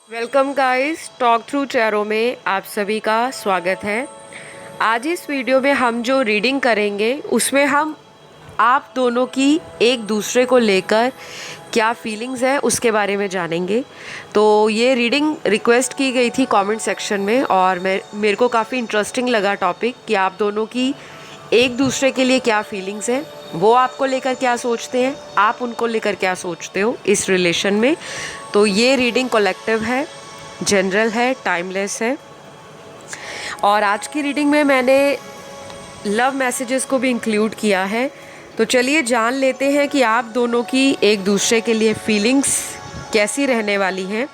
Welcome guys, talk through Chairo में आप सभी का स्वागत है। आज इस वीडियो में हम जो रीडिंग करेंगे उसमें हम आप दोनों की एक दूसरे को लेकर क्या फीलिंग्स है उसके बारे में जानेंगे। तो ये रीडिंग रिक्वेस्ट की गई थी कमेंट सेक्शन में और मेरे को काफ़ी इंटरेस्टिंग लगा टॉपिक कि आप दोनों की एक दूसरे के लिए क्या फीलिंग्स है, वो आपको लेकर क्या सोचते हैं, आप उनको लेकर क्या सोचते हो इस रिलेशन में। तो ये रीडिंग कलेक्टिव है, जनरल है, टाइमलेस है। और आज की रीडिंग में मैंने लव मैसेजेस को भी इंक्लूड किया है। तो चलिए जान लेते हैं कि आप दोनों की एक दूसरे के लिए फीलिंग्स कैसी रहने वाली हैं।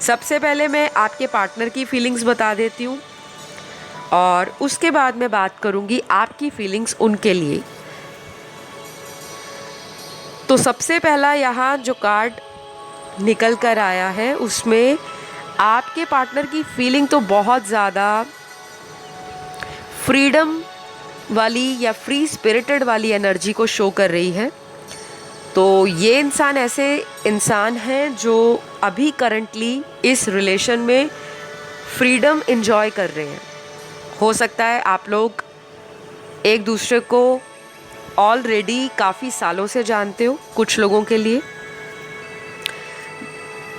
सबसे पहले मैं आपके पार्टनर की फीलिंग्स बता देती हूँ और उसके बाद मैं बात करूँगी आपकी फीलिंग्स उनके लिए। तो सबसे पहला यहाँ जो कार्ड निकल कर आया है उसमें आपके पार्टनर की फीलिंग तो बहुत ज़्यादा फ्रीडम वाली या फ्री स्पिरिटेड वाली एनर्जी को शो कर रही है। तो ये इंसान ऐसे इंसान हैं जो अभी करंटली इस रिलेशन में फ्रीडम एंजॉय कर रहे हैं। हो सकता है आप लोग एक दूसरे को ऑलरेडी काफ़ी सालों से जानते हो, कुछ लोगों के लिए।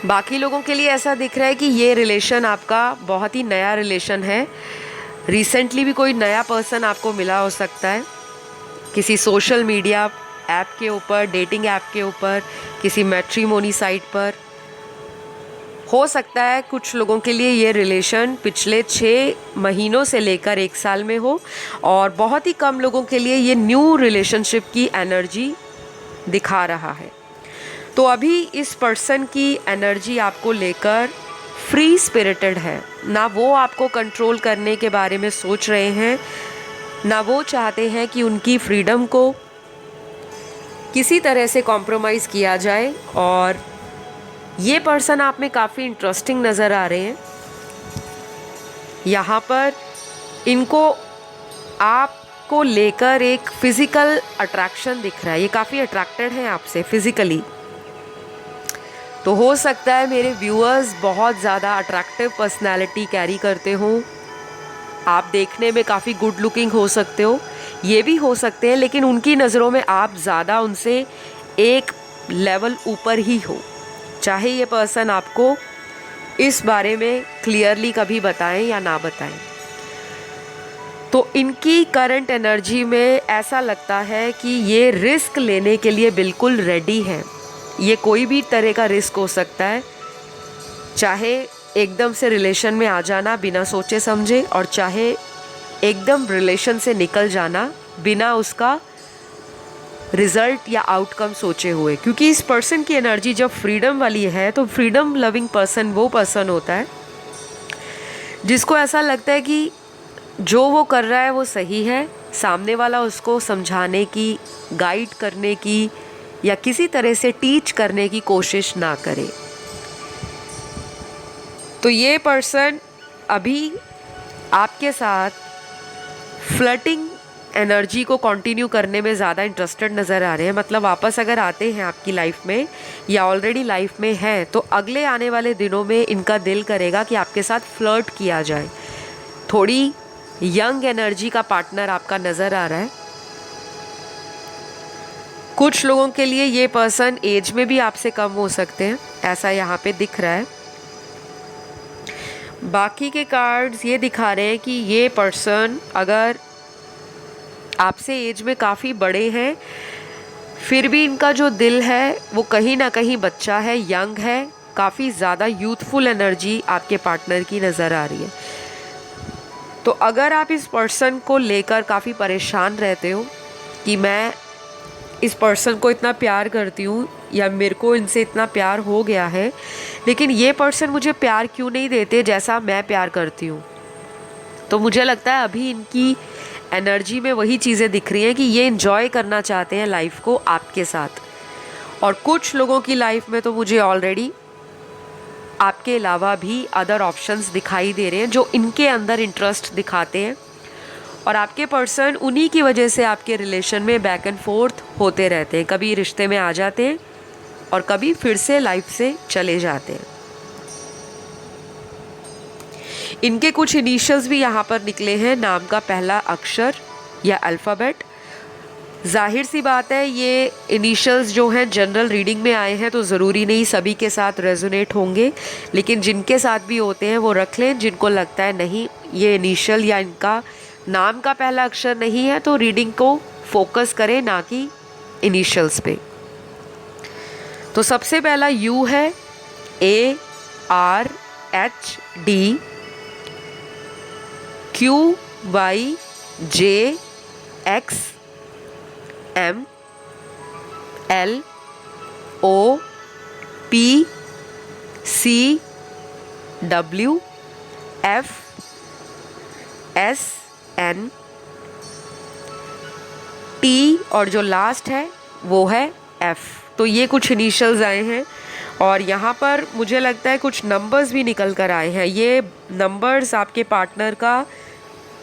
बाकी लोगों के लिए ऐसा दिख रहा है कि ये रिलेशन आपका बहुत ही नया रिलेशन है। रिसेंटली भी कोई नया पर्सन आपको मिला हो सकता है, किसी सोशल मीडिया ऐप के ऊपर, डेटिंग ऐप के ऊपर, किसी मैट्रिमोनी साइट पर। हो सकता है कुछ लोगों के लिए ये रिलेशन पिछले 6 महीनों से लेकर 1 साल में हो और बहुत ही कम लोगों के लिए ये न्यू रिलेशनशिप की एनर्जी दिखा रहा है। तो अभी इस पर्सन की एनर्जी आपको लेकर फ्री स्पिरिटेड है। ना वो आपको कंट्रोल करने के बारे में सोच रहे हैं, ना वो चाहते हैं कि उनकी फ्रीडम को किसी तरह से कॉम्प्रोमाइज़ किया जाए। और ये पर्सन आप में काफ़ी इंटरेस्टिंग नज़र आ रहे हैं। यहाँ पर इनको आपको लेकर एक फिज़िकल अट्रैक्शन दिख रहा है। ये काफ़ी अट्रैक्टेड हैं आपसे फिज़िकली। तो हो सकता है मेरे व्यूअर्स बहुत ज़्यादा अट्रैक्टिव पर्सनालिटी कैरी करते हों। आप देखने में काफ़ी गुड लुकिंग हो सकते हो, ये भी हो सकते हैं, लेकिन उनकी नज़रों में आप ज़्यादा उनसे एक लेवल ऊपर ही हो। चाहे ये पर्सन आपको इस बारे में क्लियरली कभी बताएं या ना बताएं। तो इनकी करंट एनर्जी में ऐसा लगता है कि ये रिस्क लेने के लिए बिल्कुल रेडी हैं। ये कोई भी तरह का रिस्क हो सकता है, चाहे एकदम से रिलेशन में आ जाना बिना सोचे समझे, और चाहे एकदम रिलेशन से निकल जाना बिना उसका रिजल्ट या आउटकम सोचे हुए। क्योंकि इस पर्सन की एनर्जी जब फ्रीडम वाली है तो फ्रीडम लविंग पर्सन वो पर्सन होता है जिसको ऐसा लगता है कि जो वो कर रहा है वो सही है, सामने वाला उसको समझाने की, गाइड करने की या किसी तरह से टीच करने की कोशिश ना करे। तो ये पर्सन अभी आपके साथ फ्लर्टिंग एनर्जी को कंटिन्यू करने में ज़्यादा इंटरेस्टेड नज़र आ रहे हैं। मतलब वापस अगर आते हैं आपकी लाइफ में या ऑलरेडी लाइफ में हैं तो अगले आने वाले दिनों में इनका दिल करेगा कि आपके साथ फ्लर्ट किया जाए। थोड़ी यंग एनर्जी का पार्टनर आपका नज़र आ रहा है। कुछ लोगों के लिए ये पर्सन एज में भी आपसे कम हो सकते हैं, ऐसा यहाँ पे दिख रहा है। बाकी के कार्ड्स ये दिखा रहे हैं कि ये पर्सन अगर आपसे एज में काफ़ी बड़े हैं फिर भी इनका जो दिल है वो कहीं ना कहीं बच्चा है, यंग है। काफ़ी ज़्यादा यूथफुल एनर्जी आपके पार्टनर की नज़र आ रही है। तो अगर आप इस पर्सन को लेकर काफ़ी परेशान रहते हो कि मैं इस पर्सन को इतना प्यार करती हूँ या मेरे को इनसे इतना प्यार हो गया है, लेकिन ये पर्सन मुझे प्यार क्यों नहीं देते जैसा मैं प्यार करती हूँ, तो मुझे लगता है अभी इनकी एनर्जी में वही चीज़ें दिख रही हैं कि ये एंजॉय करना चाहते हैं लाइफ को आपके साथ। और कुछ लोगों की लाइफ में तो मुझे ऑलरेडी आपके अलावा भी अदर ऑप्शंस दिखाई दे रहे हैं जो इनके अंदर इंटरेस्ट दिखाते हैं। और आपके पर्सन उन्हीं की वजह से आपके रिलेशन में बैक एंड फोर्थ होते रहते हैं। कभी रिश्ते में आ जाते हैं और कभी फिर से लाइफ से चले जाते हैं। इनके कुछ इनिशियल्स भी यहाँ पर निकले हैं, नाम का पहला अक्षर या अल्फ़ाबेट। जाहिर सी बात है ये इनिशियल्स जो हैं जनरल रीडिंग में आए हैं तो ज़रूरी नहीं सभी के साथ रेजोनेट होंगे, लेकिन जिनके साथ भी होते हैं वो रख लें। जिनको लगता है नहीं ये इनिशियल या इनका नाम का पहला अक्षर नहीं है तो रीडिंग को फोकस करें ना कि इनिशियल्स पे। तो सबसे पहला यू है, ARHD QYJXMLOPCW और जो लास्ट है वो है F। तो ये कुछ इनिशियल्स आए हैं और यहाँ पर मुझे लगता है कुछ नंबर्स भी निकल कर आए हैं। ये नंबर्स आपके पार्टनर का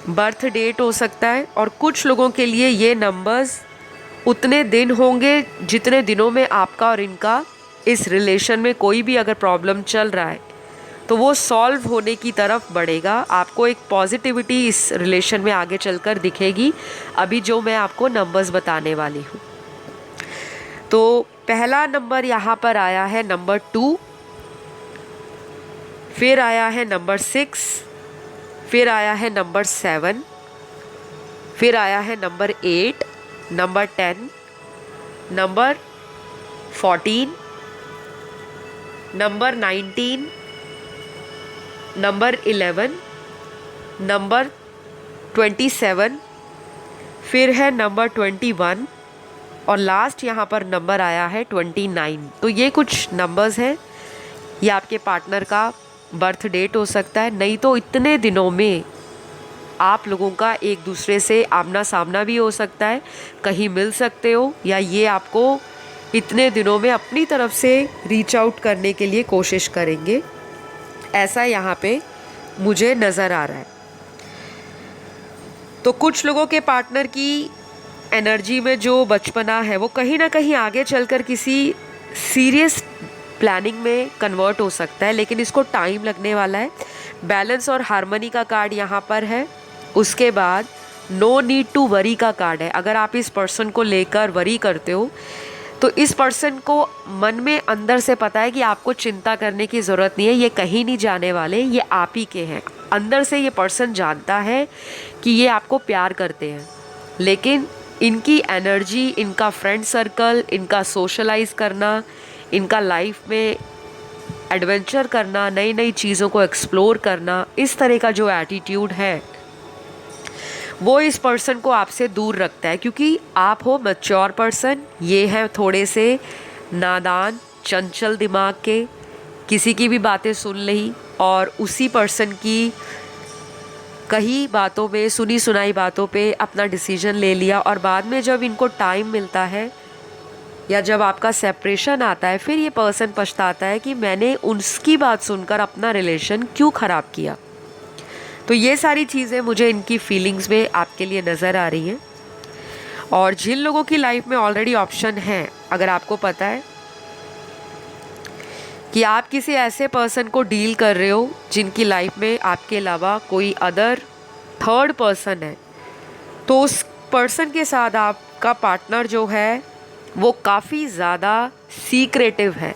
बर्थ डेट हो सकता है और कुछ लोगों के लिए ये नंबर्स उतने दिन होंगे जितने दिनों में आपका और इनका इस रिलेशन में कोई भी अगर प्रॉब्लम चल रहा है तो वो सॉल्व होने की तरफ बढ़ेगा। आपको एक पॉजिटिविटी इस रिलेशन में आगे चलकर दिखेगी, अभी जो मैं आपको नंबर्स बताने वाली हूँ। तो पहला नंबर यहाँ पर आया है नंबर 2, फिर आया है नंबर 6, फिर आया है नंबर 7, फिर आया है number 8, number 10, number 14, number 19, number 11, number 27, फिर है नंबर 21 और लास्ट यहाँ पर नंबर आया है 29। तो ये कुछ नंबर्स हैं, ये आपके पार्टनर का बर्थ डेट हो सकता है। नहीं तो इतने दिनों में आप लोगों का एक दूसरे से आमना सामना भी हो सकता है, कहीं मिल सकते हो या ये आपको इतने दिनों में अपनी तरफ से रीच आउट करने के लिए कोशिश करेंगे, ऐसा यहाँ पे मुझे नज़र आ रहा है। तो कुछ लोगों के पार्टनर की एनर्जी में जो बचपना है वो कहीं ना कहीं आगे चलकर किसी सीरियस प्लानिंग में कन्वर्ट हो सकता है, लेकिन इसको टाइम लगने वाला है। बैलेंस और हार्मनी का कार्ड यहाँ पर है। उसके बाद नो नीड टू वरी का कार्ड है। अगर आप इस पर्सन को लेकर वरी करते हो तो इस पर्सन को मन में अंदर से पता है कि आपको चिंता करने की ज़रूरत नहीं है, ये कहीं नहीं जाने वाले, ये आप ही के हैं। अंदर से ये पर्सन जानता है कि ये आपको प्यार करते हैं, लेकिन इनकी एनर्जी, इनका फ्रेंड सर्कल, इनका सोशलाइज करना, इनका लाइफ में एडवेंचर करना, नई नई चीज़ों को एक्सप्लोर करना, इस तरह का जो एटीट्यूड है वो इस पर्सन को आपसे दूर रखता है, क्योंकि आप हो मैच्योर पर्सन, ये हैं थोड़े से नादान, चंचल दिमाग के, किसी की भी बातें सुन ली और उसी पर्सन की कही बातों में, सुनी सुनाई बातों पे अपना डिसीजन ले लिया और बाद में जब इनको टाइम मिलता है या जब आपका सेपरेशन आता है फिर ये पर्सन पछताता है कि मैंने उनकी बात सुनकर अपना रिलेशन क्यों ख़राब किया। तो ये सारी चीज़ें मुझे इनकी फीलिंग्स में आपके लिए नज़र आ रही हैं। और जिन लोगों की लाइफ में ऑलरेडी ऑप्शन है, अगर आपको पता है कि आप किसी ऐसे पर्सन को डील कर रहे हो जिनकी लाइफ में आपके अलावा कोई अदर थर्ड पर्सन है, तो उस पर्सन के साथ आपका पार्टनर जो है वो काफ़ी ज़्यादा सीक्रेटिव है।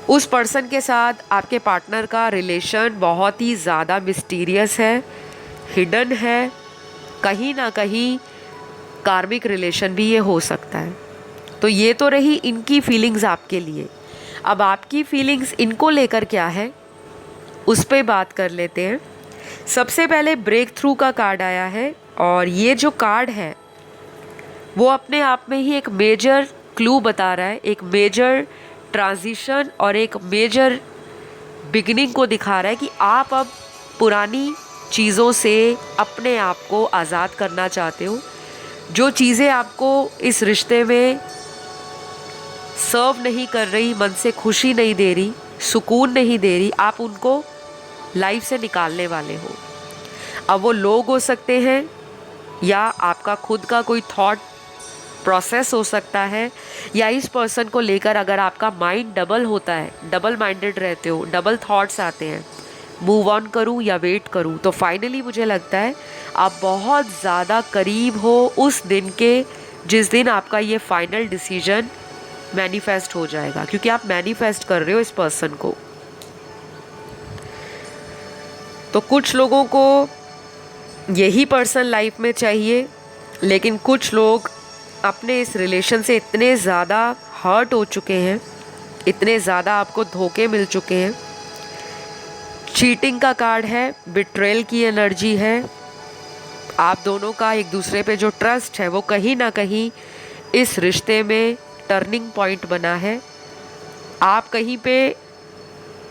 उस पर्सन के साथ आपके पार्टनर का रिलेशन बहुत ही ज़्यादा मिस्टीरियस है, हिडन है, कहीं ना कहीं कार्मिक रिलेशन भी ये हो सकता है। तो ये तो रही इनकी फीलिंग्स आपके लिए। अब आपकी फीलिंग्स इनको लेकर क्या है उस पर बात कर लेते हैं। सबसे पहले ब्रेक थ्रू का कार्ड आया है और ये जो कार्ड है वो अपने आप में ही एक मेजर क्लू बता रहा है, एक मेजर ट्रांजिशन और एक मेजर बिगिनिंग को दिखा रहा है कि आप अब पुरानी चीज़ों से अपने आप को आज़ाद करना चाहते हो। जो चीज़ें आपको इस रिश्ते में सर्व नहीं कर रही, मन से खुशी नहीं दे रही, सुकून नहीं दे रही, आप उनको लाइफ से निकालने वाले हो। अब वो लोग हो सकते हैं या आपका खुद का कोई थॉट प्रोसेस हो सकता है, या इस पर्सन को लेकर अगर आपका माइंड डबल होता है, डबल माइंडेड रहते हो, डबल थॉट्स आते हैं, मूव ऑन करूं या वेट करूं। तो फाइनली मुझे लगता है आप बहुत ज़्यादा करीब हो उस दिन के जिस दिन आपका ये फाइनल डिसीजन मैनिफेस्ट हो जाएगा, क्योंकि आप मैनिफेस्ट कर रहे हो इस पर्सन को। तो कुछ लोगों को यही पर्सन लाइफ में चाहिए, लेकिन कुछ लोग अपने इस रिलेशन से इतने ज़्यादा हर्ट हो चुके हैं, इतने ज़्यादा आपको धोखे मिल चुके हैं। चीटिंग का कार्ड है, बिट्रेल की एनर्जी है। आप दोनों का एक दूसरे पे जो ट्रस्ट है वो कहीं ना कहीं इस रिश्ते में टर्निंग पॉइंट बना है। आप कहीं पे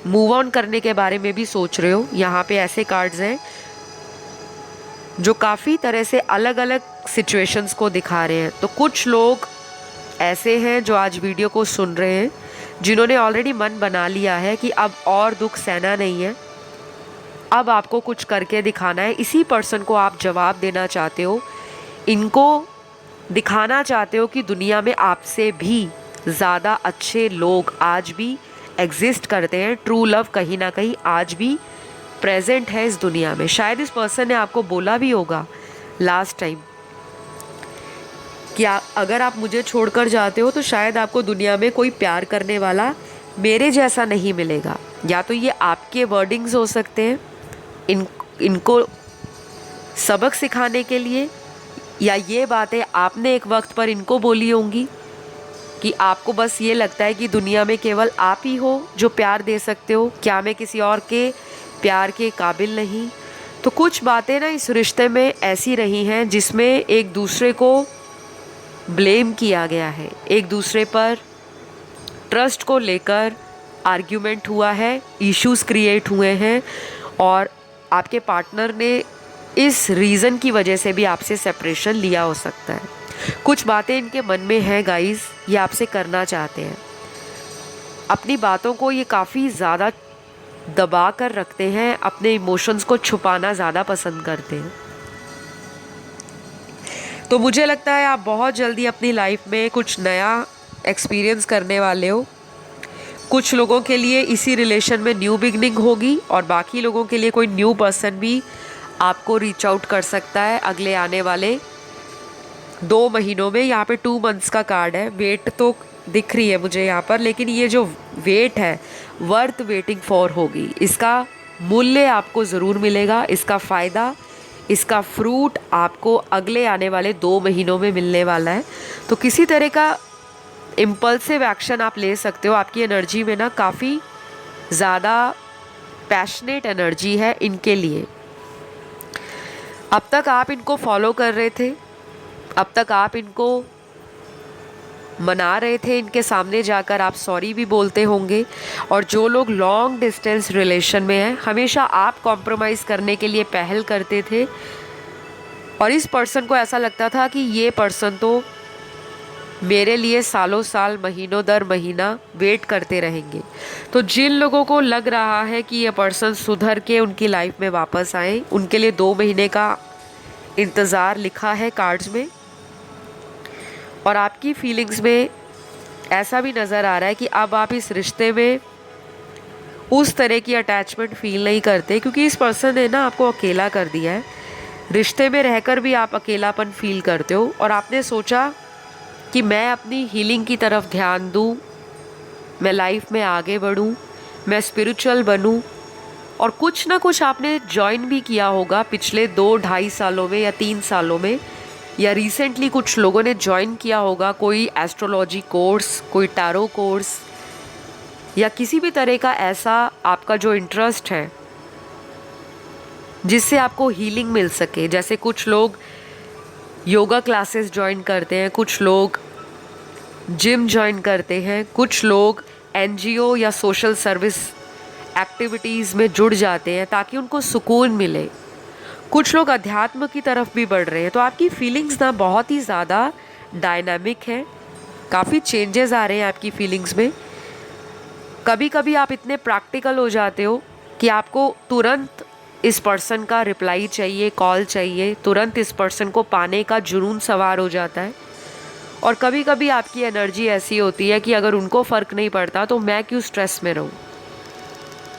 मूव ऑन करने के बारे में भी सोच रहे हो। यहाँ पे ऐसे कार्ड्स हैं जो काफ़ी तरह से अलग अलग सिचुएशंस को दिखा रहे हैं। तो कुछ लोग ऐसे हैं जो आज वीडियो को सुन रहे हैं, जिन्होंने ऑलरेडी मन बना लिया है कि अब और दुख सहना नहीं है, अब आपको कुछ करके दिखाना है। इसी पर्सन को आप जवाब देना चाहते हो, इनको दिखाना चाहते हो कि दुनिया में आपसे भी ज़्यादा अच्छे लोग आज भी एग्जिस्ट करते हैं। ट्रू लव कहीं ना कहीं आज भी प्रेजेंट है इस दुनिया में। शायद इस पर्सन ने आपको बोला भी होगा लास्ट टाइम कि अगर आप मुझे छोड़कर जाते हो तो शायद आपको दुनिया में कोई प्यार करने वाला मेरे जैसा नहीं मिलेगा। या तो ये आपके वर्डिंग्स हो सकते हैं इनको सबक सिखाने के लिए, या ये बातें आपने एक वक्त पर इनको बोली होंगी कि आपको बस ये लगता है कि दुनिया में केवल आप ही हो जो प्यार दे सकते हो, क्या मैं किसी और के प्यार के काबिल नहीं। तो कुछ बातें ना इस रिश्ते में ऐसी रही हैं जिसमें एक दूसरे को ब्लेम किया गया है, एक दूसरे पर ट्रस्ट को लेकर आर्ग्यूमेंट हुआ है, इश्यूज़ क्रिएट हुए हैं, और आपके पार्टनर ने इस रीज़न की वजह से भी आपसे सेपरेशन लिया हो सकता है। कुछ बातें इनके मन में हैं गाइस, ये आपसे करना चाहते हैं। अपनी बातों को ये काफ़ी ज़्यादा दबा कर रखते हैं, अपने इमोशंस को छुपाना ज़्यादा पसंद करते हैं। तो मुझे लगता है आप बहुत जल्दी अपनी लाइफ में कुछ नया एक्सपीरियंस करने वाले हो। कुछ लोगों के लिए इसी रिलेशन में न्यू बिगनिंग होगी, और बाकी लोगों के लिए कोई न्यू पर्सन भी आपको रीच आउट कर सकता है अगले आने वाले 2 महीनों में। यहाँ पे 2 मंथ्स का कार्ड है। वेट तो दिख रही है मुझे यहाँ पर, लेकिन ये जो वेट है वर्थ वेटिंग फॉर होगी। इसका मूल्य आपको ज़रूर मिलेगा, इसका फ़ायदा, इसका फ्रूट आपको अगले आने वाले 2 महीनों में मिलने वाला है। तो किसी तरह का इम्पल्सिव एक्शन आप ले सकते हो। आपकी एनर्जी में ना काफ़ी ज़्यादा पैशनेट एनर्जी है इनके लिए। अब तक आप इनको फॉलो कर रहे थे, अब तक आप इनको मना रहे थे, इनके सामने जाकर आप सॉरी भी बोलते होंगे। और जो लोग लॉन्ग डिस्टेंस रिलेशन में हैं, हमेशा आप कॉम्प्रोमाइज़ करने के लिए पहल करते थे, और इस पर्सन को ऐसा लगता था कि ये पर्सन तो मेरे लिए सालों साल, महीनों दर महीना वेट करते रहेंगे। तो जिन लोगों को लग रहा है कि ये पर्सन सुधर के उनकी लाइफ में वापस आए, उनके लिए 2 महीने का इंतज़ार लिखा है कार्ड्स में। और आपकी फीलिंग्स में ऐसा भी नज़र आ रहा है कि अब आप इस रिश्ते में उस तरह की अटैचमेंट फील नहीं करते, क्योंकि इस पर्सन ने ना आपको अकेला कर दिया है। रिश्ते में रहकर भी आप अकेलापन फील करते हो, और आपने सोचा कि मैं अपनी हीलिंग की तरफ ध्यान दूँ, मैं लाइफ में आगे बढ़ूँ, मैं स्पिरिचुअल बनूँ। और कुछ ना कुछ आपने ज्वाइन भी किया होगा पिछले 2-2.5 सालों में या 3 सालों में, या रिसेंटली कुछ लोगों ने ज्वाइन किया होगा कोई एस्ट्रोलॉजी कोर्स, कोई टैरो कोर्स, या किसी भी तरह का ऐसा आपका जो इंटरेस्ट है जिससे आपको हीलिंग मिल सके। जैसे कुछ लोग योगा क्लासेस ज्वाइन करते हैं, कुछ लोग जिम ज्वाइन करते हैं, कुछ लोग एनजीओ या सोशल सर्विस एक्टिविटीज़ में जुड़ जाते हैं ताकि उनको सुकून मिले। कुछ लोग अध्यात्म की तरफ भी बढ़ रहे हैं। तो आपकी फीलिंग्स ना बहुत ही ज़्यादा डायनामिक है, काफ़ी चेंजेस आ रहे हैं आपकी फीलिंग्स में। कभी कभी आप इतने प्रैक्टिकल हो जाते हो कि आपको तुरंत इस पर्सन का रिप्लाई चाहिए, कॉल चाहिए, तुरंत इस पर्सन को पाने का जुनून सवार हो जाता है। और कभी कभी आपकी एनर्जी ऐसी होती है कि अगर उनको फ़र्क नहीं पड़ता तो मैं क्यों स्ट्रेस में रहूं।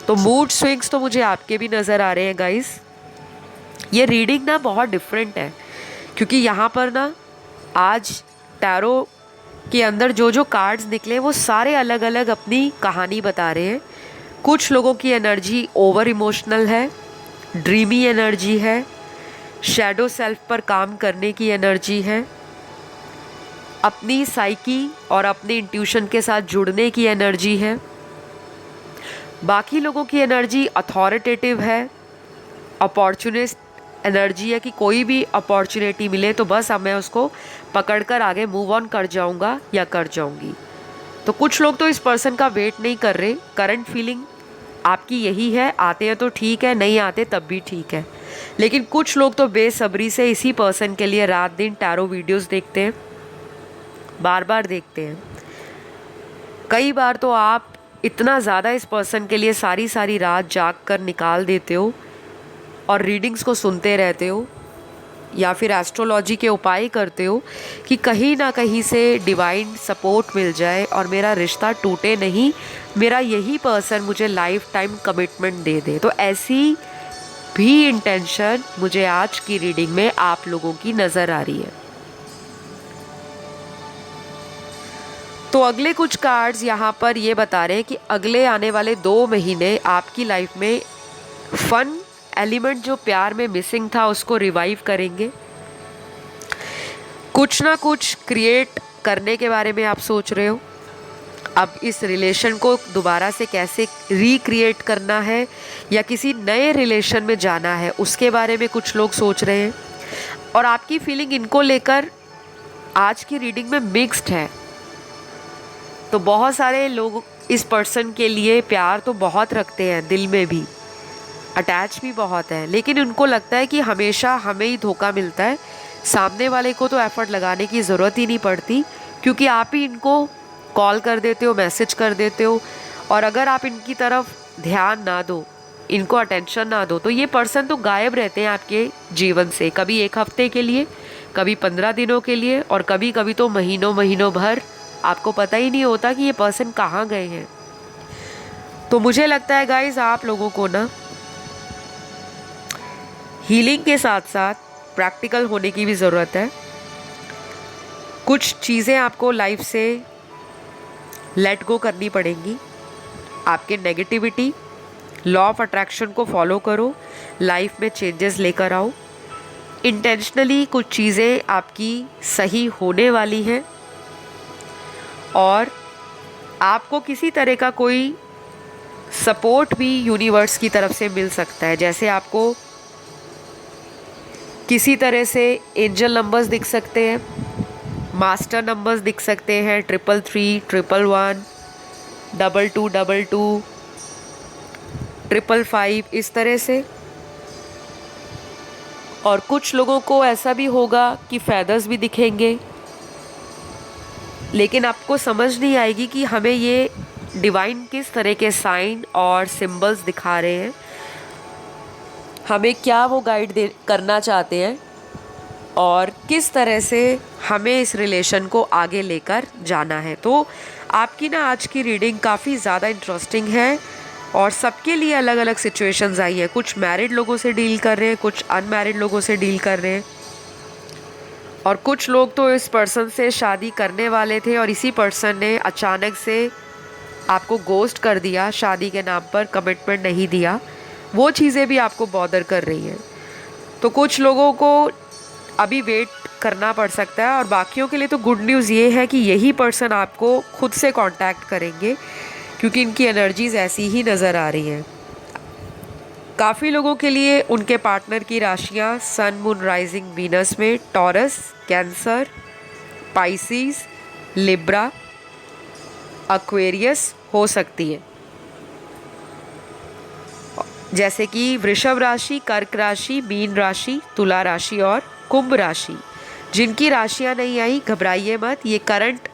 तो मूड स्विंग्स तो मुझे आपके भी नज़र आ रहे हैं गाइस। ये रीडिंग ना बहुत डिफरेंट है, क्योंकि यहाँ पर ना आज टैरो के अंदर जो जो कार्ड्स निकले वो सारे अलग अलग अपनी कहानी बता रहे हैं। कुछ लोगों की एनर्जी ओवर इमोशनल है, ड्रीमी एनर्जी है, शैडो सेल्फ पर काम करने की एनर्जी है, अपनी साइकी और अपनी इंट्यूशन के साथ जुड़ने की एनर्जी है। बाकी लोगों की एनर्जी अथॉरिटेटिव है, अपॉर्चुनिस्ट एनर्जी है कि कोई भी अपॉर्चुनिटी मिले तो बस अब मैं उसको पकड़कर आगे मूव ऑन कर जाऊंगा या कर जाऊंगी। तो कुछ लोग तो इस पर्सन का वेट नहीं कर रहे। करंट फीलिंग आपकी यही है, आते हैं तो ठीक है, नहीं आते तब भी ठीक है। लेकिन कुछ लोग तो बेसब्री से इसी पर्सन के लिए रात दिन टैरो वीडियोस देखते हैं, बार बार देखते हैं। कई बार तो आप इतना ज़्यादा इस पर्सन के लिए सारी सारी रात जाग कर निकाल देते हो और रीडिंग्स को सुनते रहते हो या फिर एस्ट्रोलॉजी के उपाय करते हो कि कहीं ना कहीं से डिवाइन सपोर्ट मिल जाए और मेरा रिश्ता टूटे नहीं, मेरा यही पर्सन मुझे लाइफ टाइम कमिटमेंट दे दे। तो ऐसी भी इंटेंशन मुझे आज की रीडिंग में आप लोगों की नज़र आ रही है। तो अगले कुछ कार्ड्स यहाँ पर ये बता रहे हैं कि अगले आने वाले 2 महीने आपकी लाइफ में फन एलिमेंट जो प्यार में मिसिंग था उसको रिवाइव करेंगे। कुछ ना कुछ क्रिएट करने के बारे में आप सोच रहे हो। अब इस रिलेशन को दोबारा से कैसे रिक्रिएट करना है या किसी नए रिलेशन में जाना है उसके बारे में कुछ लोग सोच रहे हैं। और आपकी फीलिंग इनको लेकर आज की रीडिंग में मिक्स्ड है। तो बहुत सारे लोग इस पर्सन के लिए प्यार तो बहुत रखते हैं, दिल में भी अटैच भी बहुत है, लेकिन उनको लगता है कि हमेशा हमें ही धोखा मिलता है, सामने वाले को तो एफर्ट लगाने की ज़रूरत ही नहीं पड़ती, क्योंकि आप ही इनको कॉल कर देते हो, मैसेज कर देते हो। और अगर आप इनकी तरफ ध्यान ना दो, इनको अटेंशन ना दो, तो ये पर्सन तो गायब रहते हैं आपके जीवन से, कभी 1 हफ्ते के लिए, कभी 15 दिनों के लिए, और कभी कभी तो महीनों महीनों भर आपको पता ही नहीं होता कि ये पर्सन कहाँ गए हैं। तो मुझे लगता है गाइज आप लोगों को ना हीलिंग के साथ साथ प्रैक्टिकल होने की भी ज़रूरत है। कुछ चीज़ें आपको लाइफ से लेट गो करनी पड़ेंगी। आपके नेगेटिविटी, लॉ ऑफ अट्रैक्शन को फॉलो करो, लाइफ में चेंजेस लेकर आओ। इंटेंशनली कुछ चीज़ें आपकी सही होने वाली हैं और आपको किसी तरह का कोई सपोर्ट भी यूनिवर्स की तरफ से मिल सकता है। जैसे आपको किसी तरह से एंजल नंबर्स दिख सकते हैं, मास्टर नंबर्स दिख सकते हैं, 333, 111, 2222, 555, इस तरह से। और कुछ लोगों को ऐसा भी होगा कि फेदर्स भी दिखेंगे, लेकिन आपको समझ नहीं आएगी कि हमें ये डिवाइन किस तरह के साइन और सिंबल्स दिखा रहे हैं, हमें क्या वो गाइड करना चाहते हैं और किस तरह से हमें इस रिलेशन को आगे लेकर जाना है। तो आपकी ना आज की रीडिंग काफ़ी ज़्यादा इंटरेस्टिंग है और सबके लिए अलग अलग सिचुएशंस आई है। कुछ मैरिड लोगों से डील कर रहे हैं, कुछ अनमैरिड लोगों से डील कर रहे हैं, और कुछ लोग तो इस पर्सन से शादी करने वाले थे और इसी पर्सन ने अचानक से आपको गोस्ट कर दिया, शादी के नाम पर कमिटमेंट नहीं दिया। वो चीज़ें भी आपको बॉदर कर रही हैं। तो कुछ लोगों को अभी वेट करना पड़ सकता है और बाकियों के लिए तो गुड न्यूज़ ये है कि यही पर्सन आपको खुद से कांटेक्ट करेंगे, क्योंकि इनकी एनर्जीज़ ऐसी ही नज़र आ रही हैं। काफ़ी लोगों के लिए उनके पार्टनर की राशियाँ सन, मून, राइजिंग, वीनस में taurus, cancer, Pisces, Libra, Aquarius हो सकती है, जैसे कि वृषभ राशि, कर्क राशि, मीन राशि, तुला राशि और कुंभ राशि। जिनकी राशियां नहीं आई घबराइए मत, ये करंट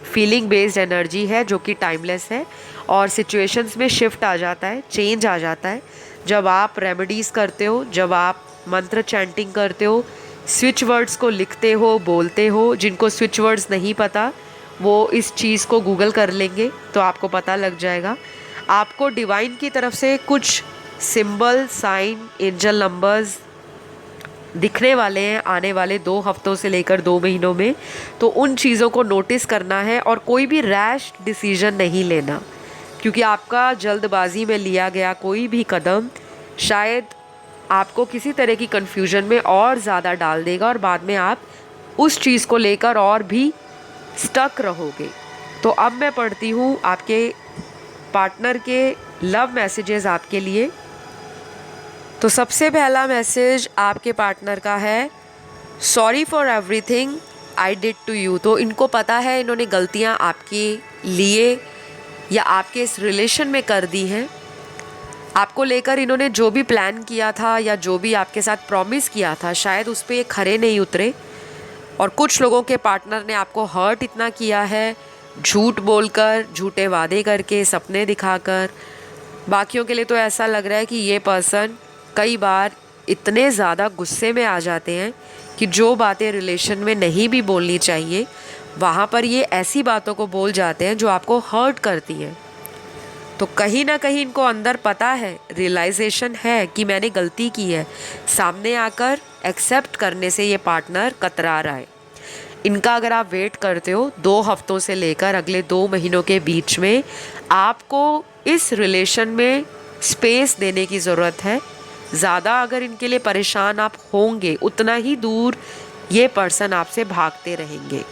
फीलिंग बेस्ड एनर्जी है जो कि टाइमलेस है और सिचुएशंस में शिफ्ट आ जाता है, चेंज आ जाता है जब आप रेमेडीज़ करते हो, जब आप मंत्र चैंटिंग करते हो, स्विच वर्ड्स को लिखते हो, बोलते हो। जिनको स्विच वर्ड्स नहीं पता वो इस चीज़ को गूगल कर लेंगे तो आपको पता लग जाएगा। आपको डिवाइन की तरफ से कुछ सिंबल, साइन, एंजल नंबर्स दिखने वाले हैं आने वाले 2 हफ्तों से लेकर 2 महीनों में। तो उन चीज़ों को नोटिस करना है और कोई भी रैश डिसीजन नहीं लेना, क्योंकि आपका जल्दबाजी में लिया गया कोई भी कदम शायद आपको किसी तरह की कन्फ्यूजन में और ज़्यादा डाल देगा और बाद में आप उस चीज़ को लेकर और भी स्टक रहोगे। तो अब मैं पढ़ती हूँ आपके पार्टनर के लव मैसेजेस आपके लिए। तो सबसे पहला मैसेज आपके पार्टनर का है, sorry for everything I did to you. तो इनको पता है इन्होंने गलतियाँ आपके लिए या आपके इस रिलेशन में कर दी हैं। आपको लेकर इन्होंने जो भी प्लान किया था या जो भी आपके साथ प्रॉमिस किया था शायद उस पर खरे नहीं उतरे। और कुछ लोगों के पार्टनर ने आपको हर्ट इतना किया है, झूठ बोलकर, झूठे वादे करके, सपने दिखाकर। बाकियों के लिए तो ऐसा लग रहा है कि ये पर्सन कई बार इतने ज़्यादा गुस्से में आ जाते हैं कि जो बातें रिलेशन में नहीं भी बोलनी चाहिए वहाँ पर ये ऐसी बातों को बोल जाते हैं जो आपको हर्ट करती हैं। तो कहीं ना कहीं इनको अंदर पता है, रियलाइजेशन है कि मैंने गलती की है। सामने आकर एक्सेप्ट करने से ये पार्टनर कतरा रहा है। इनका अगर आप वेट करते हो 2 हफ्तों से लेकर अगले 2 महीनों के बीच में, आपको इस रिलेशन में स्पेस देने की ज़रूरत है। ज़्यादा अगर इनके लिए परेशान आप होंगे उतना ही दूर ये पर्सन आपसे भागते रहेंगे।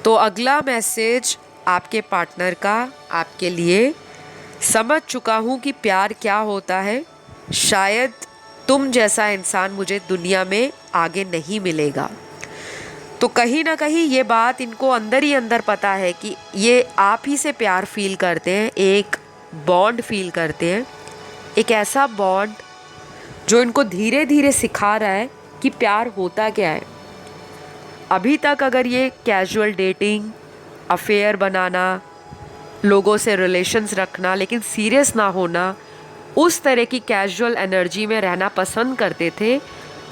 तो अगला मैसेज आपके पार्टनर का आपके लिए, समझ चुका हूँ कि प्यार क्या होता है, शायद तुम जैसा इंसान मुझे दुनिया में आगे नहीं मिलेगा। तो कहीं ना कहीं ये बात इनको अंदर ही अंदर पता है कि ये आप ही से प्यार फील करते हैं, एक बॉन्ड फील करते हैं, एक ऐसा बॉन्ड जो इनको धीरे धीरे सिखा रहा है कि प्यार होता क्या है। अभी तक अगर ये कैजुअल डेटिंग, अफेयर बनाना, लोगों से रिलेशंस रखना लेकिन सीरियस ना होना, उस तरह की कैजुअल एनर्जी में रहना पसंद करते थे,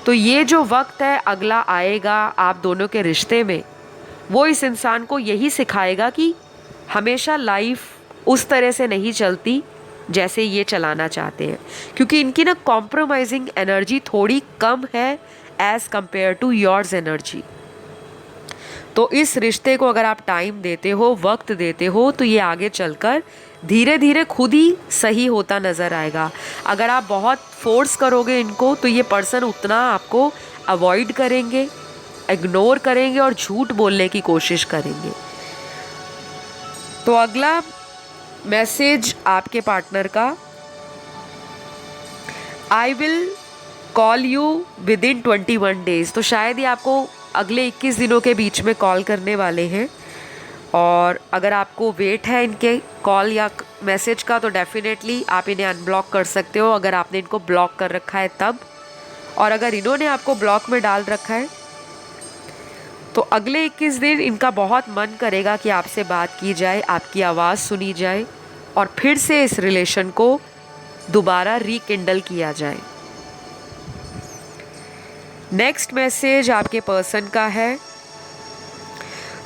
तो ये जो वक्त है अगला आएगा आप दोनों के रिश्ते में, वो इस इंसान को यही सिखाएगा कि हमेशा लाइफ उस तरह से नहीं चलती जैसे ये चलाना चाहते हैं, क्योंकि इनकी ना कॉम्प्रोमाइजिंग एनर्जी थोड़ी कम है as compare to yours energy. तो इस रिश्ते को अगर आप टाइम देते हो, वक्त देते हो, तो ये आगे चलकर धीरे धीरे खुद ही सही होता नज़र आएगा। अगर आप बहुत फोर्स करोगे इनको तो ये पर्सन उतना आपको अवॉइड करेंगे, इग्नोर करेंगे और झूठ बोलने की कोशिश करेंगे। तो अगला मैसेज आपके पार्टनर का, I will call you with in 21 days. तो शायद ये आपको अगले 21 दिनों के बीच में कॉल करने वाले हैं। और अगर आपको वेट है इनके कॉल या मैसेज का तो डेफिनेटली आप इन्हें अनब्लॉक कर सकते हो अगर आपने इनको ब्लॉक कर रखा है तब। और अगर इन्होंने आपको ब्लॉक में डाल रखा है तो अगले 21 दिन इनका बहुत मन करेगा कि आपसे बात की जाए, आपकी आवाज़ सुनी जाए और फिर से इस रिलेशन को दोबारा रिकिंडल किया जाए। नेक्स्ट मैसेज आपके पर्सन का है,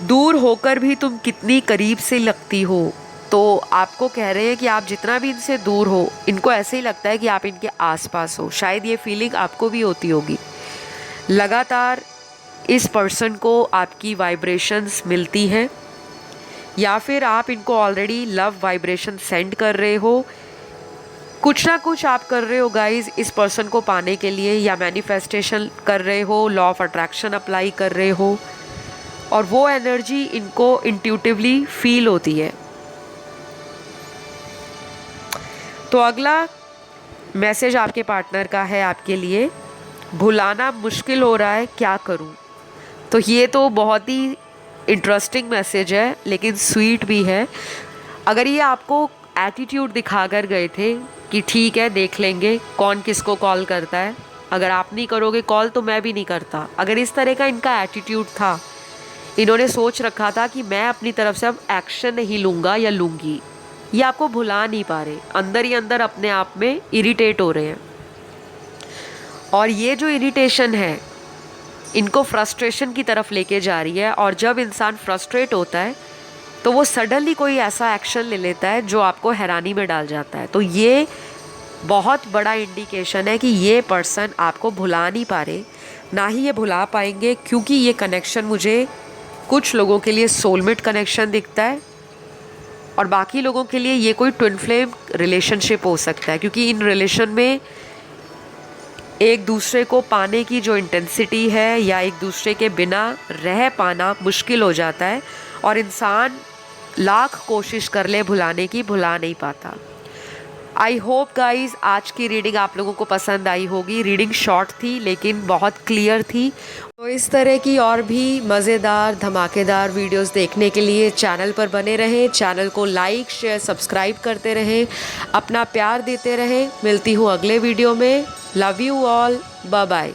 दूर होकर भी तुम कितनी करीब से लगती हो। तो आपको कह रहे हैं कि आप जितना भी इनसे दूर हो, इनको ऐसे ही लगता है कि आप इनके आसपास हो। शायद ये फीलिंग आपको भी होती होगी। लगातार इस पर्सन को आपकी वाइब्रेशंस मिलती हैं या फिर आप इनको ऑलरेडी लव वाइब्रेशन सेंड कर रहे हो। कुछ ना कुछ आप कर रहे हो गाइस इस पर्सन को पाने के लिए, या मैनिफेस्टेशन कर रहे हो, लॉ ऑफ अट्रैक्शन अप्लाई कर रहे हो और वो एनर्जी इनको इंट्यूटिवली फील होती है। तो अगला मैसेज आपके पार्टनर का है आपके लिए, भुलाना मुश्किल हो रहा है, क्या करूं। तो ये तो बहुत ही इंटरेस्टिंग मैसेज है लेकिन स्वीट भी है। अगर ये आपको एटीट्यूड दिखाकर गए थे कि ठीक है देख लेंगे कौन किसको कॉल करता है, अगर आप नहीं करोगे कॉल तो मैं भी नहीं करता, अगर इस तरह का इनका एटीट्यूड था, इन्होंने सोच रखा था कि मैं अपनी तरफ से अब एक्शन नहीं लूँगा या लूँगी, ये आपको भुला नहीं पा रहे, अंदर ही अंदर अपने आप में इरिटेट हो रहे हैं। और ये जो इरिटेशन है इनको फ्रस्ट्रेशन की तरफ लेके जा रही है। और जब इंसान फ्रस्ट्रेट होता है तो वो सडनली कोई ऐसा एक्शन ले लेता है जो आपको हैरानी में डाल जाता है। तो ये बहुत बड़ा इंडिकेशन है कि ये पर्सन आपको भुला नहीं पा रहे, ना ही ये भुला पाएंगे, क्योंकि ये कनेक्शन मुझे कुछ लोगों के लिए सोलमेट कनेक्शन दिखता है और बाकी लोगों के लिए ये कोई ट्विन फ्लेम रिलेशनशिप हो सकता है, क्योंकि इन रिलेशन में एक दूसरे को पाने की जो इंटेंसिटी है या एक दूसरे के बिना रह पाना मुश्किल हो जाता है और इंसान लाख कोशिश कर ले भुलाने की, भुला नहीं पाता। आई होप गाइज आज की रीडिंग आप लोगों को पसंद आई होगी। रीडिंग शॉर्ट थी लेकिन बहुत क्लियर थी। तो इस तरह की और भी मज़ेदार धमाकेदार वीडियोस देखने के लिए चैनल पर बने रहें, चैनल को लाइक शेयर सब्सक्राइब करते रहें, अपना प्यार देते रहें। मिलती हूँ अगले वीडियो में। Love you all, bye bye.